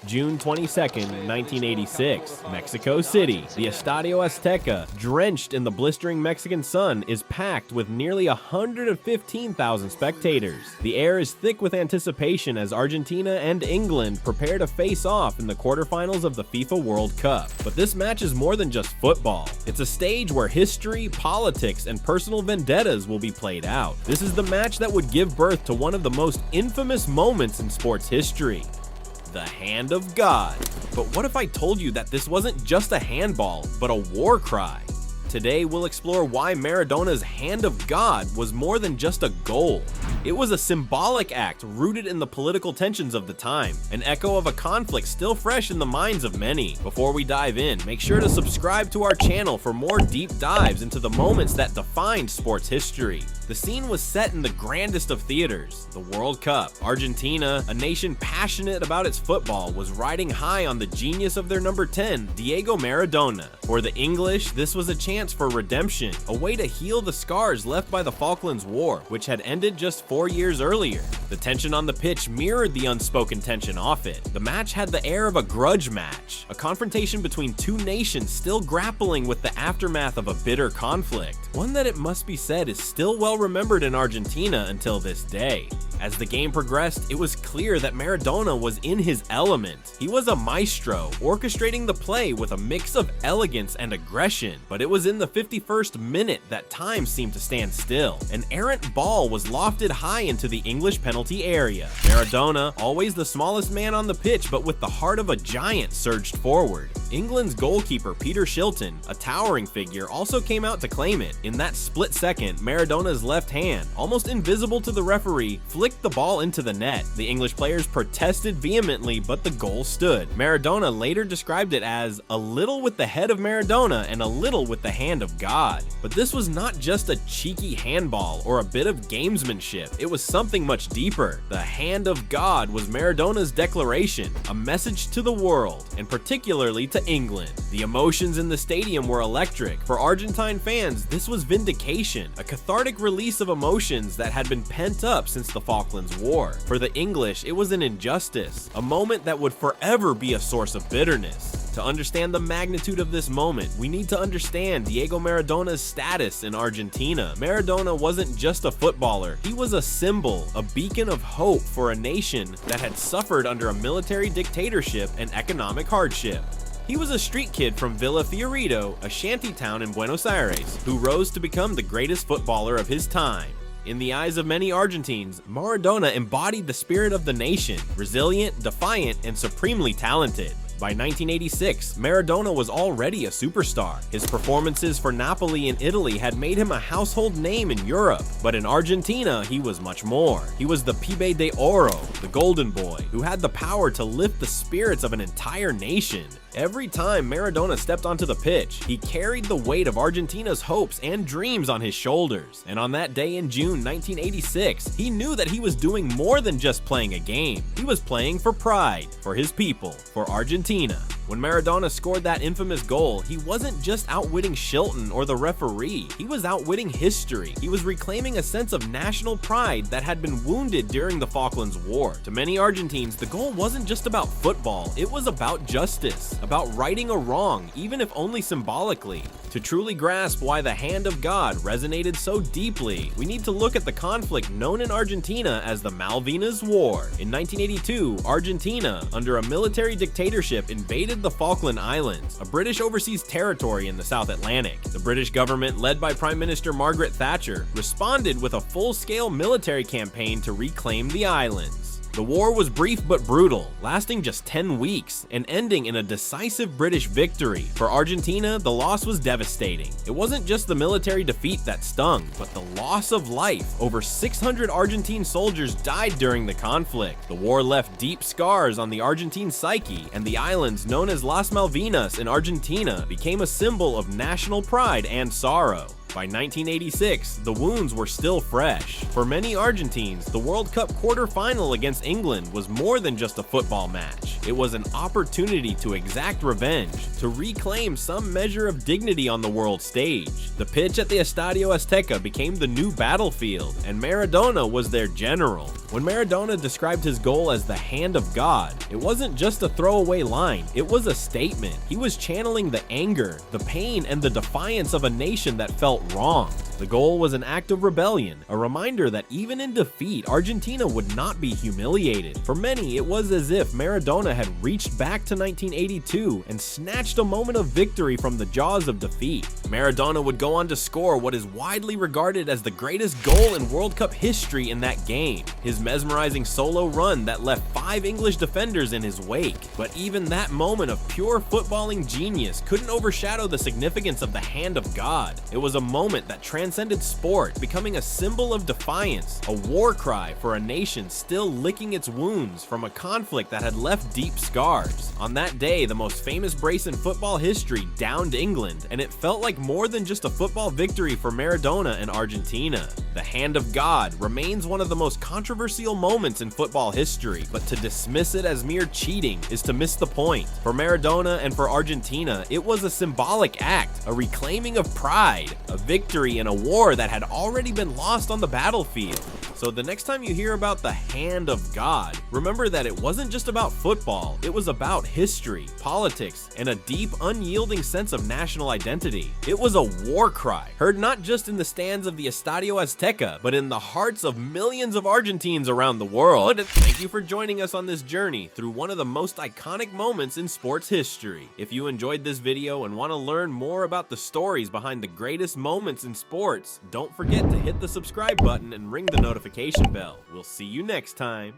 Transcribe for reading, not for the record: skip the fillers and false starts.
June 22nd, 1986, Mexico City. The Estadio Azteca, drenched in the blistering Mexican sun, is packed with nearly 115,000 spectators. The air is thick with anticipation as Argentina and England prepare to face off in the quarterfinals of the FIFA World Cup. But this match is more than just football. It's a stage where history, politics, and personal vendettas will be played out. This is the match that would give birth to one of the most infamous moments in sports history: the Hand of God. But what if I told you that this wasn't just a handball, but a war cry? Today, we'll explore why Maradona's Hand of God was more than just a goal. It was a symbolic act rooted in the political tensions of the time, an echo of a conflict still fresh in the minds of many. Before we dive in, make sure to subscribe to our channel for more deep dives into the moments that defined sports history. The scene was set in the grandest of theaters, the World Cup. Argentina, a nation passionate about its football, was riding high on the genius of their number 10, Diego Maradona. For the English, this was a chance for redemption, a way to heal the scars left by the Falklands War, which had ended just 4 years earlier. The tension on the pitch mirrored the unspoken tension off it. The match had the air of a grudge match, a confrontation between two nations still grappling with the aftermath of a bitter conflict, one that, it must be said, is still well remembered in Argentina until this day. As the game progressed, it was clear that Maradona was in his element. He was a maestro, orchestrating the play with a mix of elegance and aggression. But it was in the 51st minute that time seemed to stand still. An errant ball was lofted high into the English penalty area. Maradona, always the smallest man on the pitch but with the heart of a giant, surged forward. England's goalkeeper Peter Shilton, a towering figure, also came out to claim it. In that split second, Maradona's left hand, almost invisible to the referee, flicked the ball into the net. The English players protested vehemently, but the goal stood. Maradona later described it as a little with the head of Maradona and a little with the hand of God. But this was not just a cheeky handball or a bit of gamesmanship. It was something much deeper. The Hand of God was Maradona's declaration, a message to the world, and particularly to England. The emotions in the stadium were electric. For Argentine fans, this was vindication, a cathartic release of emotions that had been pent up since the Falklands War. For the English, it was an injustice, a moment that would forever be a source of bitterness. To understand the magnitude of this moment, we need to understand Diego Maradona's status in Argentina. Maradona wasn't just a footballer, he was a symbol, a beacon of hope for a nation that had suffered under a military dictatorship and economic hardship. He was a street kid from Villa Fiorito, a shanty town in Buenos Aires, who rose to become the greatest footballer of his time. In the eyes of many Argentines, Maradona embodied the spirit of the nation, resilient, defiant, and supremely talented. By 1986, Maradona was already a superstar. His performances for Napoli in Italy had made him a household name in Europe, but in Argentina, he was much more. He was the Pibe de Oro, the golden boy, who had the power to lift the spirits of an entire nation. Every time Maradona stepped onto the pitch, he carried the weight of Argentina's hopes and dreams on his shoulders. And on that day in June 1986, he knew that he was doing more than just playing a game. He was playing for pride, for his people, for Argentina. When Maradona scored that infamous goal, he wasn't just outwitting Shilton or the referee, he was outwitting history. He was reclaiming a sense of national pride that had been wounded during the Falklands War. To many Argentines, the goal wasn't just about football, it was about justice, about righting a wrong, even if only symbolically. To truly grasp why the Hand of God resonated so deeply, we need to look at the conflict known in Argentina as the Malvinas War. In 1982, Argentina, under a military dictatorship, invaded the Falkland Islands, a British overseas territory in the South Atlantic. The British government, led by Prime Minister Margaret Thatcher, responded with a full-scale military campaign to reclaim the islands. The war was brief but brutal, lasting just 10 weeks and ending in a decisive British victory. For Argentina, the loss was devastating. It wasn't just the military defeat that stung, but the loss of life. Over 600 Argentine soldiers died during the conflict. The war left deep scars on the Argentine psyche, and the islands known as Las Malvinas in Argentina became a symbol of national pride and sorrow. By 1986, the wounds were still fresh. For many Argentines, the World Cup quarterfinal against England was more than just a football match. It was an opportunity to exact revenge, to reclaim some measure of dignity on the world stage. The pitch at the Estadio Azteca became the new battlefield, and Maradona was their general. When Maradona described his goal as the hand of God, it wasn't just a throwaway line, it was a statement. He was channeling the anger, the pain, and the defiance of a nation that felt wrong. The goal was an act of rebellion, a reminder that even in defeat, Argentina would not be humiliated. For many, it was as if Maradona had reached back to 1982 and snatched a moment of victory from the jaws of defeat. Maradona would go on to score what is widely regarded as the greatest goal in World Cup history in that game, his mesmerizing solo run that left 5 English defenders in his wake. But even that moment of pure footballing genius couldn't overshadow the significance of the hand of God. It was a moment that transcended sport, becoming a symbol of defiance, a war cry for a nation still licking its wounds from a conflict that had left deep scars. On that day, the most famous brace in football history downed England, and it felt like more than just a football victory for Maradona and Argentina. The hand of God remains one of the most controversial moments in football history, but to dismiss it as mere cheating is to miss the point. For Maradona and for Argentina, it was a symbolic act, a reclaiming of pride, a victory in a war that had already been lost on the battlefield. So the next time you hear about the hand of God, remember that it wasn't just about football, it was about history, politics, and a deep, unyielding sense of national identity. It was a war cry, heard not just in the stands of the Estadio Azteca, but in the hearts of millions of Argentines around the world. Thank you for joining us on this journey through one of the most iconic moments in sports history. If you enjoyed this video and want to learn more about the stories behind the greatest moments in sports, don't forget to hit the subscribe button and ring the notification bell. We'll see you next time.